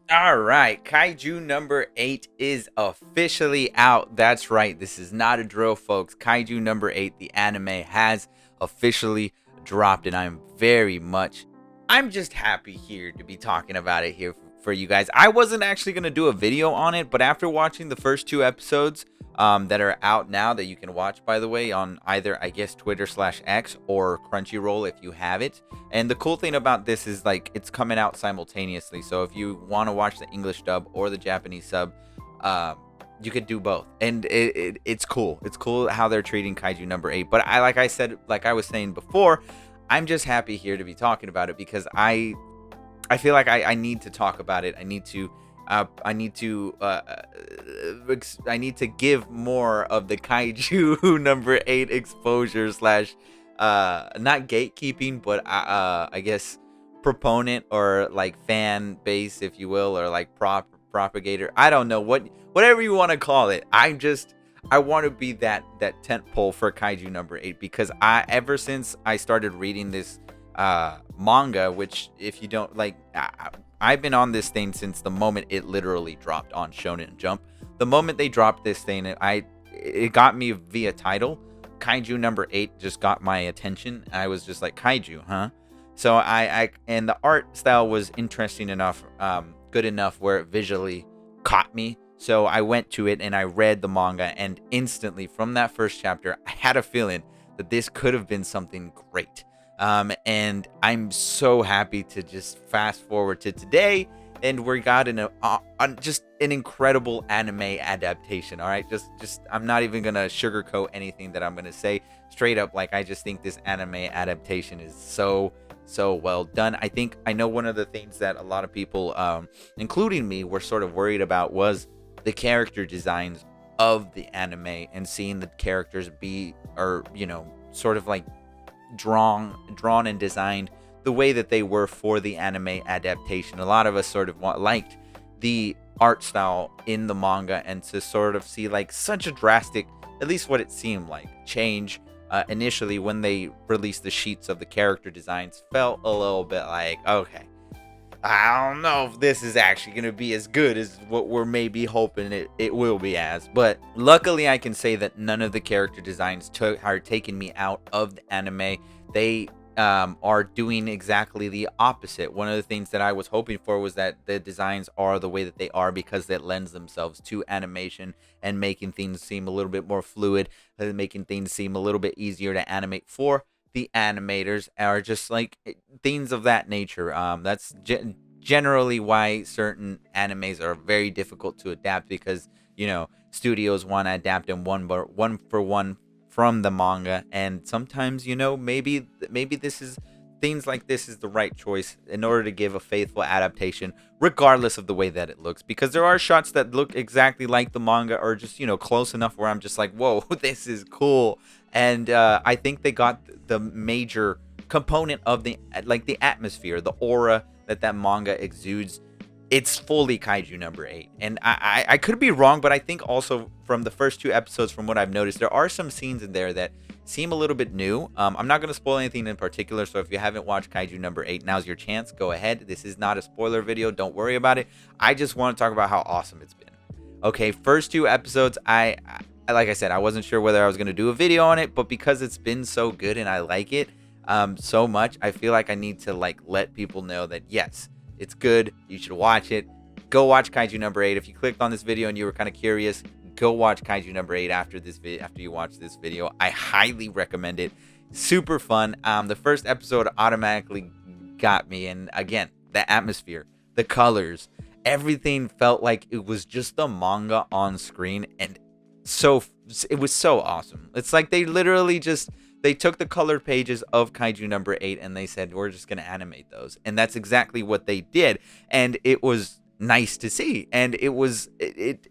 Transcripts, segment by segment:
All right, Kaiju number 8 is officially out. That's right. This is not a drill, folks. Kaiju number 8, the anime, has officially dropped, and I'm just happy here to be talking about it here for you guys. I wasn't actually going to do a video on it, but after watching the first two episodes that are out now that you can watch, by the way, on either, I guess, Twitter/X or Crunchyroll if you have it. And the cool thing about this is like it's coming out simultaneously. So if you want to watch the English dub or the Japanese sub, you could do both, and it's cool. It's cool how they're treating Kaiju number 8. But like I said, like I was saying before, I'm just happy here to be talking about it because I feel like I need to talk about it. I need to give more of the Kaiju number 8 exposure slash not gatekeeping, but I guess proponent or like fan base, if you will, or like propagator. I don't know whatever you want to call it. I want to be that tent pole for Kaiju number 8 because I ever since I started reading this manga, which if you don't like, I've been on this thing since the moment it literally dropped on Shonen Jump. The moment they dropped this thing, it got me via title. Kaiju number 8 just got my attention. I was just like, Kaiju, huh? So I and the art style was interesting enough, good enough where it visually caught me. So I went to it and I read the manga, and instantly from that first chapter, I had a feeling that this could have been something great. And I'm so happy to just fast forward to today, and we got just an incredible anime adaptation. All right, just I'm not even gonna sugarcoat anything that I'm gonna say straight up. Like I just think this anime adaptation is so well done. I know one of the things that a lot of people, including me, were sort of worried about was the character designs of the anime and seeing the characters be, or sort of like drawn and designed the way that they were for the anime adaptation. A lot of us sort of liked the art style in the manga, and to sort of see like such a drastic, at least what it seemed like, change initially when they released the sheets of the character designs felt a little bit like, okay, I don't know if this is actually going to be as good as what we're maybe hoping it will be as. But luckily, I can say that none of the character designs are taking me out of the anime. They are doing exactly the opposite. One of the things that I was hoping for was that the designs are the way that they are because it lends themselves to animation and making things seem a little bit more fluid, making things seem a little bit easier to animate for the animators, are just like things of that nature. That's generally why certain animes are very difficult to adapt because studios want to adapt them one for one from the manga, and sometimes maybe this is things like this is the right choice in order to give a faithful adaptation regardless of the way that it looks, because there are shots that look exactly like the manga or just close enough where I'm just like, whoa, this is cool. And I think they got the major component of the atmosphere, the aura that manga exudes. It's fully Kaiju number 8, and I could be wrong, but I think also from the first two episodes, from what I've noticed, there are some scenes in there that seem a little bit new. I'm not going to spoil anything in particular, so if you haven't watched Kaiju number 8, now's your chance. Go ahead. This is not a spoiler video. Don't worry about it. I just want to talk about how awesome it's been. Okay, first two episodes, like I said, I wasn't sure whether I was going to do a video on it, but because it's been so good and I like it so much, I feel like I need to like let people know that yes, it's good. You should watch it. Go watch Kaiju number 8. If you clicked on this video and you were kind of curious, go watch Kaiju number 8 after you watch this video. I highly recommend it. Super fun. The first episode automatically got me, and again, the atmosphere, the colors, everything felt like it was just the manga on screen, and so it was so awesome. It's like they literally just they took the colored pages of Kaiju number 8 and they said, we're just going to animate those. And that's exactly what they did. And it was nice to see. And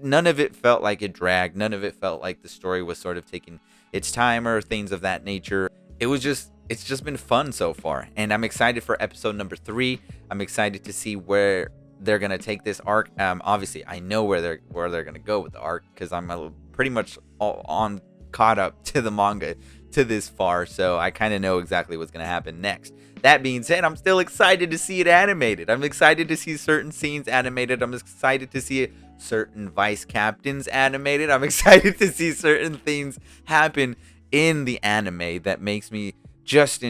none of it felt like it dragged. None of it felt like the story was sort of taking its time or things of that nature. It's just been fun so far. And I'm excited for episode number 3. I'm excited to see where they're going to take this arc. Obviously, I know where they're going to go with the arc because I'm pretty much all on caught up to the manga to this far, so I kind of know exactly what's going to happen next. That being said, I'm still excited to see it animated. I'm excited to see certain scenes animated. I'm excited to see certain vice captains animated. I'm excited to see certain things happen in the anime that makes me just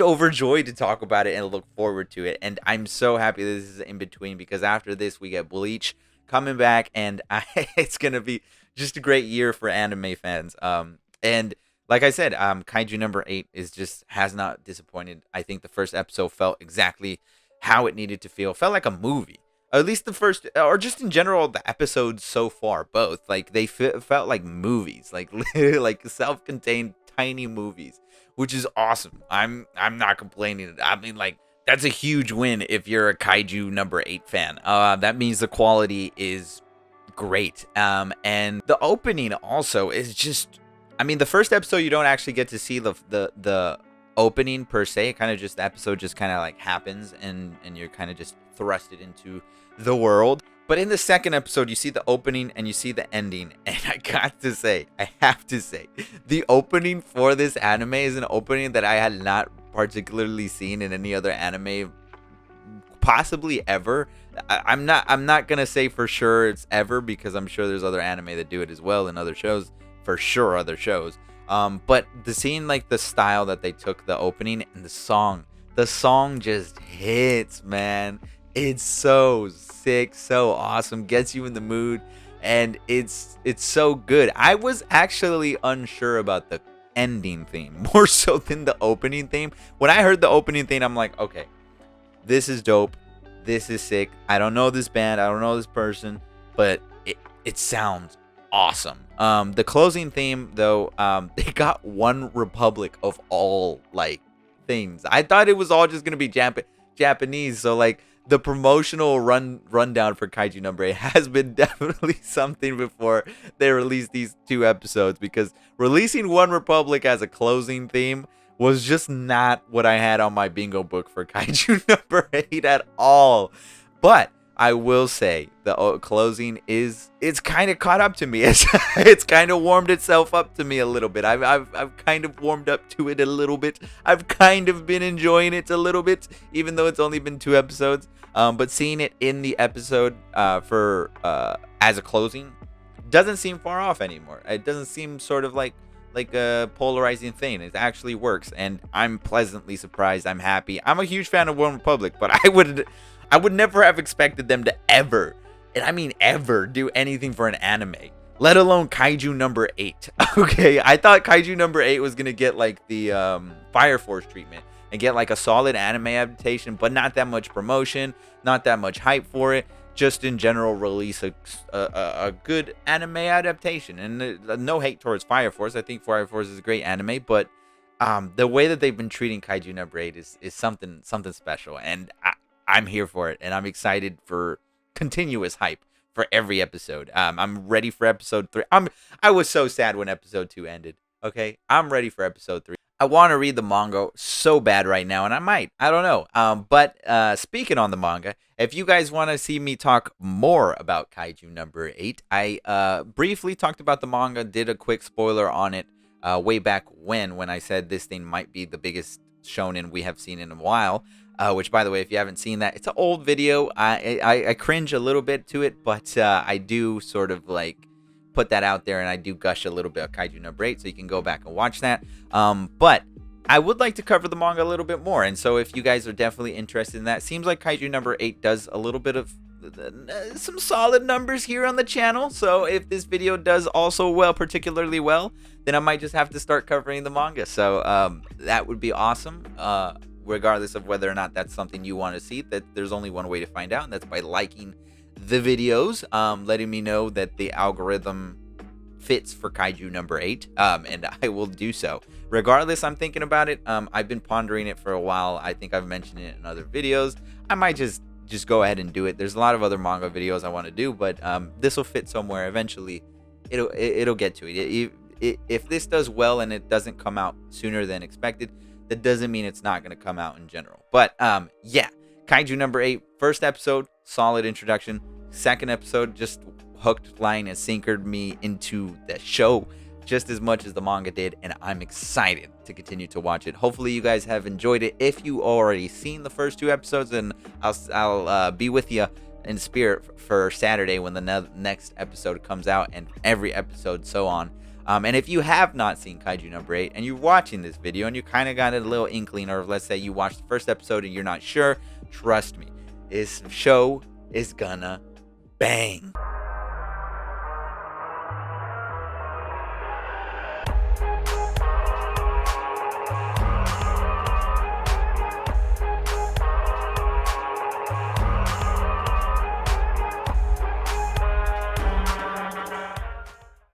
overjoyed to talk about it and look forward to it. And I'm so happy this is in between, because after this we get Bleach coming back, and it's gonna be just a great year for anime fans. And like I said, Kaiju number 8 is just has not disappointed. I think the first episode felt exactly how it needed to feel. Felt like a movie. At least the first, or just in general, the episodes so far, both like they felt like movies, like like self-contained tiny movies, which is awesome. I'm not complaining. I mean, like, that's a huge win if you're a Kaiju number 8 fan. That means the quality is great. And the opening also is just, I mean, the first episode you don't actually get to see the opening per se. Kind of just the episode just kind of like happens, and you're kind of just thrusted into the world. But in the second episode, you see the opening and you see the ending. And I got to say, I have to say, the opening for this anime is an opening that I had not particularly seen in any other anime, possibly ever. I'm not gonna say for sure it's ever, because I'm sure there's other anime that do it as well, and other shows, for sure, other shows. But the scene, like the style that they took the opening, and the song just hits, man. It's so sick, so awesome, gets you in the mood, and it's so good. I was actually unsure about the ending theme more so than the opening theme. When I heard the opening theme, I'm like, okay, this is dope, this is sick. I don't know this band, I don't know this person, but it sounds awesome. The closing theme though, they got One Republic of all like things. I thought it was all just gonna be Japanese, so like the promotional rundown for Kaiju number 8 has been definitely something before they released these 2 episodes, because releasing One Republic as a closing theme was just not what I had on my bingo book for Kaiju number 8 at all. But I will say the closing it's kind of caught up to me. It's kind of warmed itself up to me a little bit. I've kind of warmed up to it a little bit. I've kind of been enjoying it a little bit, even though it's only been 2 episodes. But seeing it in the episode for as a closing doesn't seem far off anymore. It doesn't seem sort of like a polarizing thing. It actually works, and I'm pleasantly surprised. I'm happy. I'm a huge fan of One Republic, but I would never have expected them to ever, and I mean ever, do anything for an anime, let alone Kaiju number 8. Okay, I thought Kaiju number 8 was gonna get like the Fire Force treatment and get like a solid anime adaptation, but not that much promotion, not that much hype for it. Just in general, release a good anime adaptation. And no hate towards Fire Force. I think Fire Force is a great anime, but the way that they've been treating Kaiju number 8 is something special, and I'm here for it, and I'm excited for continuous hype for every episode. I'm ready for episode 3. I was so sad when episode 2 ended. Okay, I'm ready for episode 3. I want to read the manga so bad right now, and I might. I don't know. But speaking on the manga, if you guys want to see me talk more about Kaiju number 8, I briefly talked about the manga, did a quick spoiler on it way back when I said this thing might be the biggest shonen we have seen in a while. Which, by the way, if you haven't seen that, it's an old video. I cringe a little bit to it, but I do sort of like put that out there, and I do gush a little bit of Kaiju number 8, so you can go back and watch that. But I would like to cover the manga a little bit more, and so if you guys are definitely interested in that, seems like Kaiju number 8 does a little bit of some solid numbers here on the channel. So if this video does also well, particularly well, then I might just have to start covering the manga. So that would be awesome. Regardless of whether or not that's something you want to see, that there's only one way to find out, and that's by liking the videos, letting me know that the algorithm fits for Kaiju number 8, and I will do so. Regardless, I'm thinking about it. I've been pondering it for a while. I think I've mentioned it in other videos. I might just go ahead and do it. There's a lot of other manga videos I want to do, but this will fit somewhere eventually. It'll get to it. If this does well and it doesn't come out sooner than expected, that doesn't mean it's not going to come out in general. But yeah, Kaiju number 8, first episode, solid introduction. Second episode just hooked, line, and sinkered me into the show. just as much as the manga did, and I'm excited to continue to watch it. Hopefully you guys have enjoyed it. If you already seen the first 2 episodes, then I'll be with you in spirit for Saturday when the next episode comes out, and every episode so on. And if you have not seen Kaiju number 8 and you're watching this video and you kind of got a little inkling, or let's say you watched the first episode and you're not sure, trust me, this show is gonna bang.